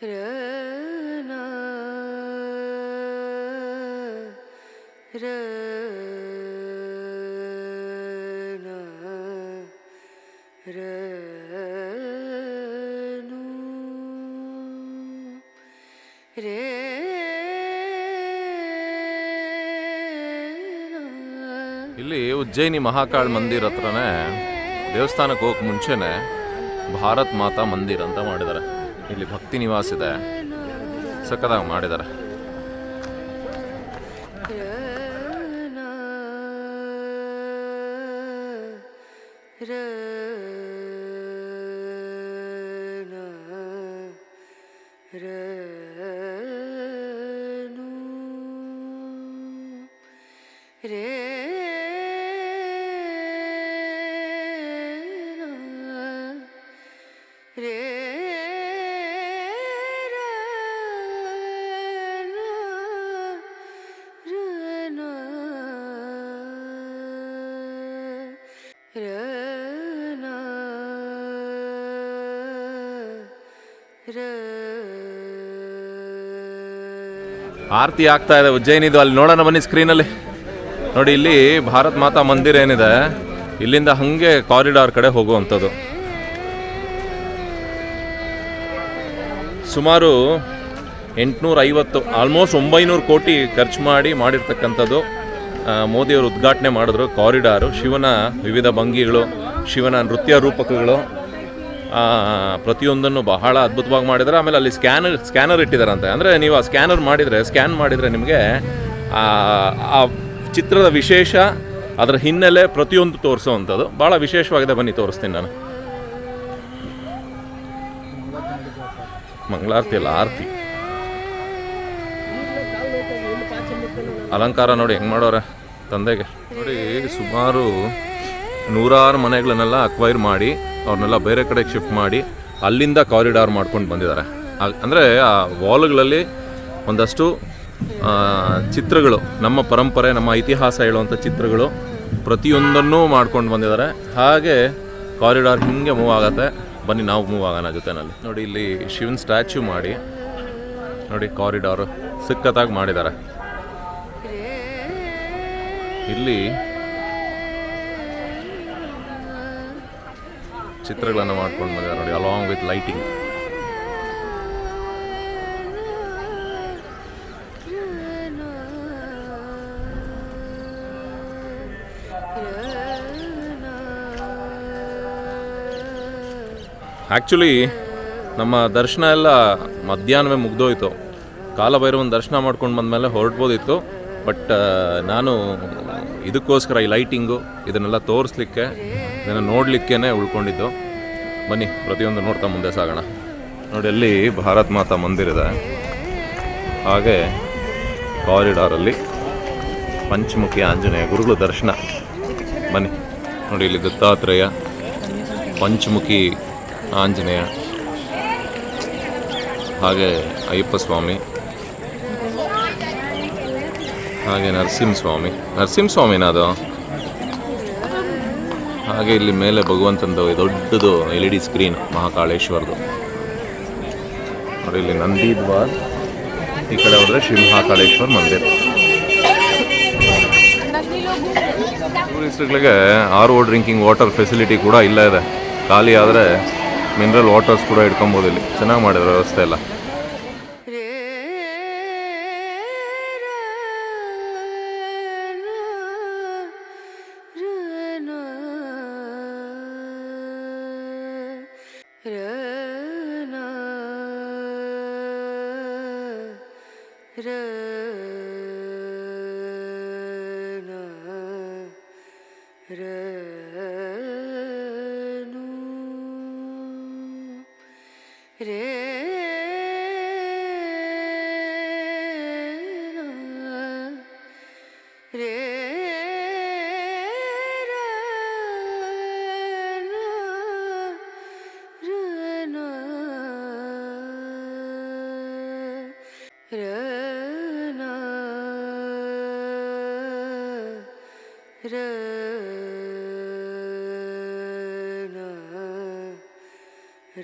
ರನ ರನ ರನು ರೇ ಇಲ್ಲಿ ಉಜ್ಜಯಿನಿ ಮಹಾಕಾಳ್ ಮಂದಿರ ಹತ್ರನೇ ದೇವಸ್ಥಾನಕ್ಕೆ ಹೋಗಕ್ಕೆ ಮುಂಚೆನೆ ಭಾರತ್ ಮಾತಾ ಮಂದಿರ್ ಅಂತ ಮಾಡಿದ್ದಾರೆ. ಇಲ್ಲಿ ಭಕ್ತಿ ನಿವಾಸ ಇದೆ, ಸಕ್ಕದಾಗಿ ಮಾಡಿದ್ದಾರೆ. ಆರತಿ ಆಗ್ತಾ ಇದೆ ಉಜ್ಜಯಿನಿದು. ಅಲ್ಲಿ ನೋಡೋಣ ಬನ್ನಿ ಸ್ಕ್ರೀನಲ್ಲಿ. ನೋಡಿ, ಇಲ್ಲಿ ಭಾರತ್ ಮಾತಾ ಮಂದಿರ ಏನಿದೆ, ಇಲ್ಲಿಂದ ಹಾಗೆ ಕಾರಿಡಾರ್ ಕಡೆ ಹೋಗುವಂಥದ್ದು. ಸುಮಾರು 850 ಆಲ್ಮೋಸ್ಟ್ 900 ಕೋಟಿ ಖರ್ಚು ಮಾಡಿರ್ತಕ್ಕಂಥದ್ದು. ಮೋದಿಯವರು ಉದ್ಘಾಟನೆ ಮಾಡಿದ್ರು ಕಾರಿಡಾರು. ಶಿವನ ವಿವಿಧ ಭಂಗಿಗಳು, ಶಿವನ ನೃತ್ಯ ರೂಪಕಗಳು, ಪ್ರತಿಯೊಂದನ್ನು ಬಹಳ ಅದ್ಭುತವಾಗಿ ಮಾಡಿದ್ದಾರೆ. ಆಮೇಲೆ ಅಲ್ಲಿ ಸ್ಕ್ಯಾನರ್ ಇಟ್ಟಿದ್ದಾರಂತೆ. ಅಂದರೆ ನೀವು ಆ ಸ್ಕ್ಯಾನ್ ಮಾಡಿದರೆ ನಿಮಗೆ ಆ ಚಿತ್ರದ ವಿಶೇಷ, ಅದರ ಹಿನ್ನೆಲೆ ಪ್ರತಿಯೊಂದು ತೋರಿಸೋವಂಥದ್ದು ಭಾಳ ವಿಶೇಷವಾಗಿದೆ. ಬನ್ನಿ ತೋರಿಸ್ತೀನಿ ನಾನು. ಮಂಗಳಾರತಿ ಅಲ್ಲ, ಆರತಿ. ಅಲಂಕಾರ ನೋಡಿ ಹೆಂಗೆ ಮಾಡೋರೆ ತಂದೆಗೆ. ನೋಡಿ, ಸುಮಾರು 100 ಮನೆಗಳನ್ನೆಲ್ಲ ಅಕ್ವೈರ್ ಮಾಡಿ ಅವ್ರನ್ನೆಲ್ಲ ಬೇರೆ ಕಡೆಗೆ ಶಿಫ್ಟ್ ಮಾಡಿ ಅಲ್ಲಿಂದ ಕಾರಿಡಾರ್ ಮಾಡ್ಕೊಂಡು ಬಂದಿದ್ದಾರೆ. ಅಂದರೆ ಆ ವಾಲ್ಗಳಲ್ಲಿ ಒಂದಷ್ಟು ಚಿತ್ರಗಳು, ನಮ್ಮ ಪರಂಪರೆ, ನಮ್ಮ ಇತಿಹಾಸ ಹೇಳುವಂಥ ಚಿತ್ರಗಳು ಪ್ರತಿಯೊಂದನ್ನು ಮಾಡ್ಕೊಂಡು ಬಂದಿದ್ದಾರೆ. ಹಾಗೆ ಕಾರಿಡಾರ್ ಹಿಂಗೆ ಮೂವ್ ಆಗುತ್ತೆ. ಬನ್ನಿ ನಾವು ಮೂವ್ ಆಗೋಣ ಜೊತೆಯಲ್ಲಿ. ನೋಡಿ, ಇಲ್ಲಿ ಶಿವನ್ ಸ್ಟ್ಯಾಚ್ಯೂ ಮಾಡಿ ನೋಡಿ ಕಾರಿಡಾರು ಸಿಕ್ಕತ್ತಾಗಿ ಮಾಡಿದ್ದಾರೆ. ಇಲ್ಲಿ ಚಿತ್ರಗಳನ್ನು ಮಾಡ್ಕೊಂಡು ಬಂದಿದ್ದಾರೆ ನೋಡಿ, ಅಲಾಂಗ್ ವಿತ್ ಲೈಟಿಂಗ್. ಆ್ಯಕ್ಚುಲಿ ನಮ್ಮ ದರ್ಶನ ಎಲ್ಲ ಮಧ್ಯಾಹ್ನವೇ ಮುಗ್ದೋಯ್ತು. ಕಾಲಭೈರವನ ದರ್ಶನ ಮಾಡ್ಕೊಂಡು ಬಂದಮೇಲೆ ಹೊರಡ್ಬೋದಿತ್ತು. ಬಟ್ ನಾನು ಇದಕ್ಕೋಸ್ಕರ ಈ ಲೈಟಿಂಗು ಇದನ್ನೆಲ್ಲ ತೋರಿಸ್ಲಿಕ್ಕೆ, ಇದನ್ನು ನೋಡಲಿಕ್ಕೇ ಉಳ್ಕೊಂಡಿದ್ದು. ಬನ್ನಿ ಪ್ರತಿಯೊಂದು ನೋಡ್ತಾ ಮುಂದೆ ಸಾಗೋಣ. ನೋಡಿ, ಅಲ್ಲಿ ಭಾರತ್ ಮಾತಾ ಮಂದಿರ ಇದೆ. ಹಾಗೆ ಕಾರಿಡಾರಲ್ಲಿ ಪಂಚಮುಖಿ ಆಂಜನೇಯ ಗುರುಗಳ ದರ್ಶನ. ಬನ್ನಿ ನೋಡಿ, ಇಲ್ಲಿ ದತ್ತಾತ್ರೇಯ, ಪಂಚಮುಖಿ ಆಂಜನೇಯ, ಹಾಗೆ ಅಯ್ಯಪ್ಪ ಸ್ವಾಮಿ, ಹಾಗೆ ನರಸಿಂಹಸ್ವಾಮಿನ ಅದು. ಹಾಗೆ ಇಲ್ಲಿ ಮೇಲೆ ಭಗವಂತಂದು ದೊಡ್ಡದು LED ಸ್ಕ್ರೀನ್ ಮಹಾಕಾಳೇಶ್ವರದು. ನೋಡಿ, ಇಲ್ಲಿ ನಂದಿದ್ವಾರ್, ಈ ಕಡೆ ಹೋದರೆ ಶ್ರೀ ಮಹಾಕಾಳೇಶ್ವರ ಮಂದಿರ. ಟೂರಿಸ್ಟ್ಗಳಿಗೆ RO ಡ್ರಿಂಕಿಂಗ್ ವಾಟರ್ ಫೆಸಿಲಿಟಿ ಕೂಡ ಇಲ್ಲ ಇದೆ. ಖಾಲಿ ಆದರೆ ಮಿನರಲ್ ವಾಟರ್ಸ್ ಕೂಡ ಇಟ್ಕೊಬೋದು. ಇಲ್ಲಿ ಚೆನ್ನಾಗಿ ಮಾಡಿದ್ರು ವ್ಯವಸ್ಥೆ ಎಲ್ಲ.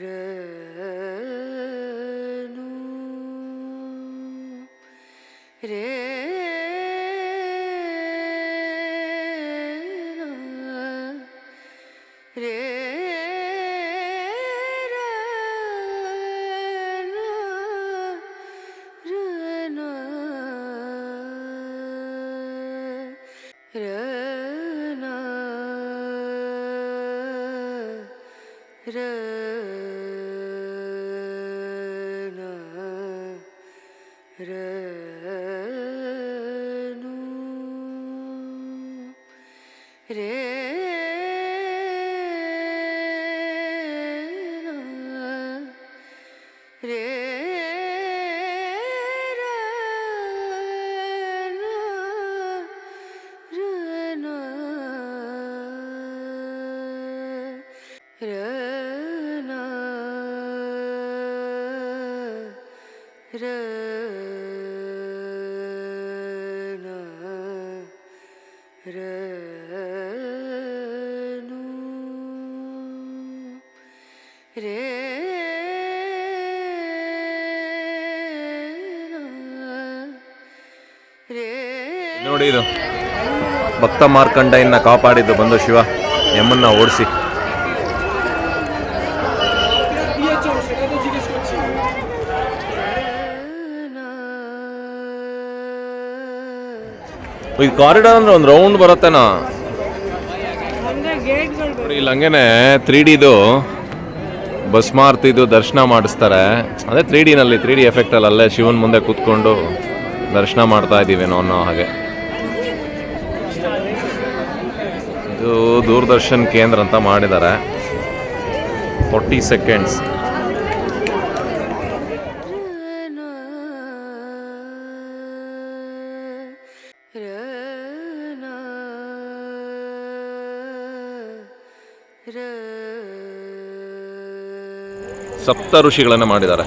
ರನು ನೋಡಿ ಇದು ಭಕ್ತ ಮಾರ್ಕಂಡೆಯನ್ನ ಕಾಪಾಡಿದ್ದು ಬಂದು ಶಿವ ಯಮನ್ನ ಓಡಿಸಿ. ಈ ಕಾರಿಡಾರ್ ಅಂದ್ರೆ ಒಂದು ರೌಂಡ್ ಬರುತ್ತೇನೋ ಇಲ್ಲಿ. ಹಂಗೇನೆ 3Dದು ಭಸ್ಮಾರ್ತಿದು ದರ್ಶನ ಮಾಡಿಸ್ತಾರೆ. ಅದೇ 3Dನಲ್ಲಿ 3D ಎಫೆಕ್ಟಲ್ಲಿ ಅಲ್ಲೇ ಶಿವನ್ ಮುಂದೆ ಕೂತ್ಕೊಂಡು ದರ್ಶನ ಮಾಡ್ತಾ ಇದ್ದೀವೇನೋ ಅನ್ನೋ ಹಾಗೆ. ಇದು ದೂರದರ್ಶನ್ ಕೇಂದ್ರ ಅಂತ ಮಾಡಿದ್ದಾರೆ. 40 ಸೆಕೆಂಡ್ಸ್. ಸಪ್ತ ಋಷಿಗಳನ್ನು ಮಾಡಿದ್ದಾರೆ.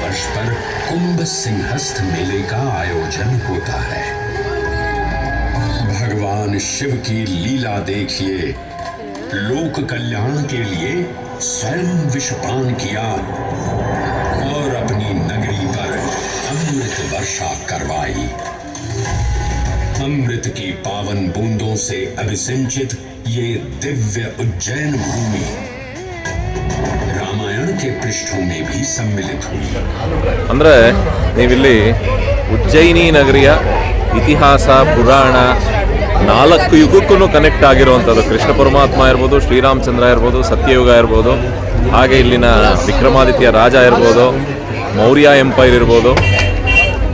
वर्ष पर कुंभ सिंहस्थ मेले का आयोजन होता है। भगवान शिव की लीला देखिए। लोक कल्याण के लिए स्वयं विषपान किया और अपनी नगरी पर अमृत वर्षा करवाई। अमृत की पावन बूंदों से अभिसिंचित ये दिव्य उज्जैन भूमि रामायण के पृष्ठों में भी सम्मिलित हुई। ಅಂದ್ರೆ ನೀವಿಲ್ಲಿ ಉಜ್ಜಯಿನಿ ನಗರಿಯ ಇತಿಹಾಸ ಪುರಾಣ 4 ಯುಗಕ್ಕೂ ಕನೆಕ್ಟ್ ಆಗಿರುವಂಥದ್ದು. ಕೃಷ್ಣ ಪರಮಾತ್ಮ ಇರ್ಬೋದು, ಶ್ರೀರಾಮಚಂದ್ರ ಇರ್ಬೋದು, ಸತ್ಯಯುಗ ಇರ್ಬೋದು, ಹಾಗೆ ಇಲ್ಲಿನ ವಿಕ್ರಮಾದಿತ್ಯ ರಾಜ ಇರ್ಬೋದು, ಮೌರ್ಯ ಎಂಪೈರ್ ಇರ್ಬೋದು.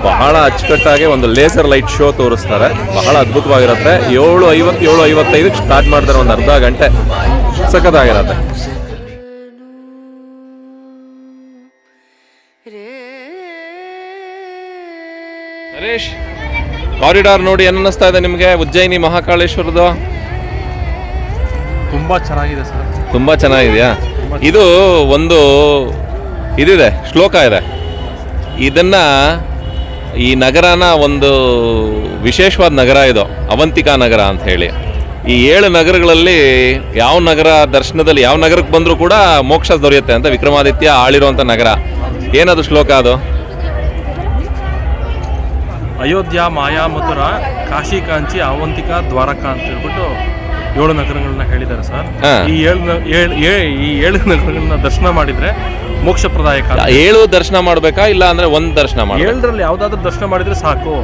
ಬಹಳ ಅಚ್ಚುಕಟ್ಟಾಗಿ ಒಂದು ಲೇಸರ್ ಲೈಟ್ ಶೋ ತೋರಿಸ್ತಾರೆ. ಬಹಳ ಅದ್ಭುತವಾಗಿರುತ್ತೆ. 7:50 7:55 ಸ್ಟಾರ್ಟ್ ಮಾಡ್ತಾರೆ. ಒಂದು ಅರ್ಧ ಗಂಟೆ ಸಖತ್ತಾಗಿರುತ್ತೆ. ಹರೀಶ್, ಕಾರಿಡಾರ್ ನೋಡಿ ಏನು ಅನ್ನಿಸ್ತಾ ಇದೆ ನಿಮಗೆ? ಉಜ್ಜಯಿನಿ ಮಹಾಕಾಳೇಶ್ವರದ್ದು ತುಂಬಾ ಚೆನ್ನಾಗಿದೆ ಸರ್. ತುಂಬಾ ಚೆನ್ನಾಗಿದೆಯಾ? ಇದು ಒಂದು ಇದಿದೆ, ಶ್ಲೋಕ ಇದೆ. ಇದನ್ನ ಈ ನಗರನ ಒಂದು ವಿಶೇಷವಾದ ನಗರ ಇದು, ಅವಂತಿಕಾ ನಗರ ಅಂತ ಹೇಳಿ. ಈ 7 ನಗರಗಳಲ್ಲಿ ಯಾವ ನಗರ ದರ್ಶನದಲ್ಲಿ ಯಾವ ನಗರಕ್ಕೆ ಬಂದರೂ ಕೂಡ ಮೋಕ್ಷ ದೊರೆಯುತ್ತೆ ಅಂತ ವಿಕ್ರಮಾದಿತ್ಯ ಆಳಿರುವಂಥ ನಗರ. ಏನದು ಶ್ಲೋಕ? ಅದು ಅಯೋಧ್ಯ, ಮಾಯಾ, ಮಥುರಾ, ಕಾಶಿ, ಕಾಂಚಿ, ಅವಂತಿಕಾ, ದ್ವಾರಕಾ ಅಂತ ಹೇಳ್ಬಿಟ್ಟು 7 ನಗರಗಳನ್ನ ಹೇಳಿದ್ದಾರೆ ಸರ್. ಈ 7 ನಗರಗಳನ್ನ ದರ್ಶನ ಮಾಡಿದ್ರೆ ಮೋಕ್ಷ ಪ್ರದಾಯಕ. 7 ದರ್ಶನ ಮಾಡ್ಬೇಕಾ ಇಲ್ಲ ಅಂದ್ರೆ ಒಂದು ದರ್ಶನ ಮಾಡಿ? 7ರಲ್ಲಿ ಯಾವ್ದಾದ್ರು ದರ್ಶನ ಮಾಡಿದ್ರೆ ಸಾಕು.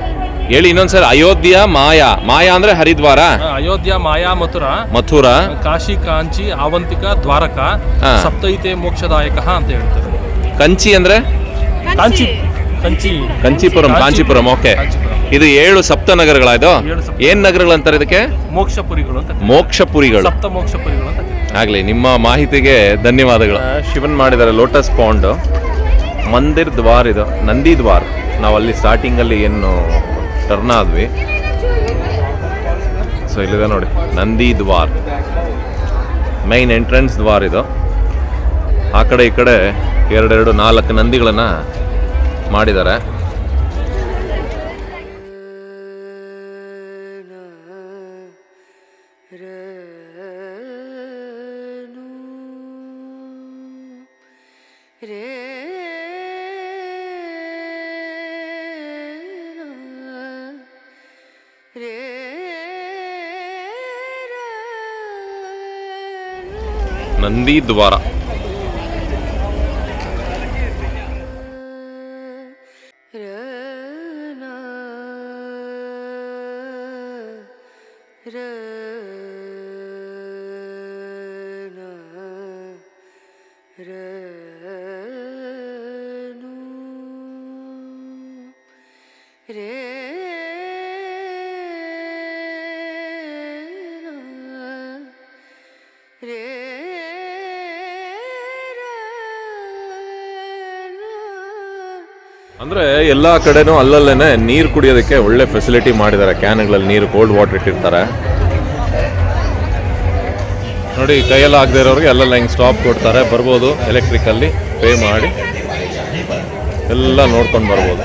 ಹೇಳಿ ಇನ್ನೊಂದ್ಸರಿ. ಅಯೋಧ್ಯ, ಮಾಯಾ. ಮಾಯಾ ಅಂದ್ರೆ ಹರಿದ್ವಾರ. ಅಯೋಧ್ಯ, ಮಾಯಾ, ಮಥುರಾ, ಕಾಶಿ, ಕಾಂಚಿ, ಅವಂತಿಕಾ, ದ್ವಾರಕಾ, ಸಪ್ತೈತೆ ಮೋಕ್ಷದಾಯಕ ಅಂತ ಹೇಳ್ತಾರೆ. ಕಂಚಿ ಅಂದರೆ ಕಾಂಚಿ ಕಂಚಿ ಕಂಚೀಪುರಂ, ಕಾಂಚೀಪುರಂ. ಓಕೆ, ಇದು 7 ಸಪ್ತ ನಗರಗಳಾಯ್ತು. ಏನ್ ನಗರಗಳು ಅಂತಾರೆ ಇದಕ್ಕೆ? ಮೋಕ್ಷಪುರಿಗಳು ಅಂತ. ಮೋಕ್ಷಪುರಿಗಳು, ಸಪ್ತ ಮೋಕ್ಷಪುರಿಗಳು ಅಂತ. ಆಗ್ಲಿ, ನಿಮ್ಮ ಮಾಹಿತಿಗೆ ಧನ್ಯವಾದಗಳು. ಶಿವನ್ ಮಾಡಿದ್ದಾರೆ ಲೋಟಸ್ ಪಾಂಡ್, ಮಂದಿರ್ ದ್ವಾರ್, ಇದು ನಂದಿ ದ್ವಾರ್. ನಾವು ಅಲ್ಲಿ ಸ್ಟಾರ್ಟಿಂಗಲ್ಲಿ ಏನು ಟರ್ನ್ ಆದ್ವಿ, ಸೊ ಇಲ್ಲಿದೆ ನೋಡಿ ನಂದಿ ದ್ವಾರ್, ಮೈನ್ ಎಂಟ್ರೆನ್ಸ್ ದ್ವಾರ್ ಇದು. ಆ ಕಡೆ ಈ ಕಡೆ 4 ನಂದಿಗಳನ್ನು ಮಾಡಿದ್ದಾರೆ. ನಂದಿ ದ್ವಾರ. ಅಂದರೆ ಎಲ್ಲ ಕಡೆನೂ ಅಲ್ಲಲ್ಲೇ ನೀರು ಕುಡಿಯೋದಕ್ಕೆ ಒಳ್ಳೆ ಫೆಸಿಲಿಟಿ ಮಾಡಿದ್ದಾರೆ. ಕ್ಯಾನ್ಗಳಲ್ಲಿ ನೀರು ಕೋಲ್ಡ್ ವಾಟರ್ ಇಟ್ಟಿರ್ತಾರೆ ನೋಡಿ. ಕೈಯೆಲ್ಲ ಆಗದೆ ಇರೋರಿಗೆ ಅಲ್ಲೆಲ್ಲ ಹಿಂಗೆ ಸ್ಟಾಪ್ ಕೊಡ್ತಾರೆ, ಬರ್ಬೋದು. ಎಲೆಕ್ಟ್ರಿಕಲ್ಲಿ ಪೇ ಮಾಡಿ ಎಲ್ಲ ನೋಡ್ಕೊಂಡು ಬರ್ಬೋದು.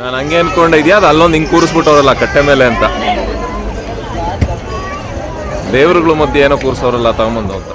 ನಾನು ಹಂಗೆ ಅನ್ಕೊಂಡೆ, ಇದೆಯಾ ಅದು ಅಲ್ಲೊಂದು ಹಿಂಗೆ ಕೂರಿಸ್ಬಿಟ್ಟವ್ರಲ್ಲ ಕಟ್ಟೆ ಮೇಲೆ ಅಂತ, ದೇವರುಗಳ ಮಧ್ಯೆ ಏನೋ ಕೂರಿಸೋರಲ್ಲ ತಗೊಂಬಂದು ಅಂತ.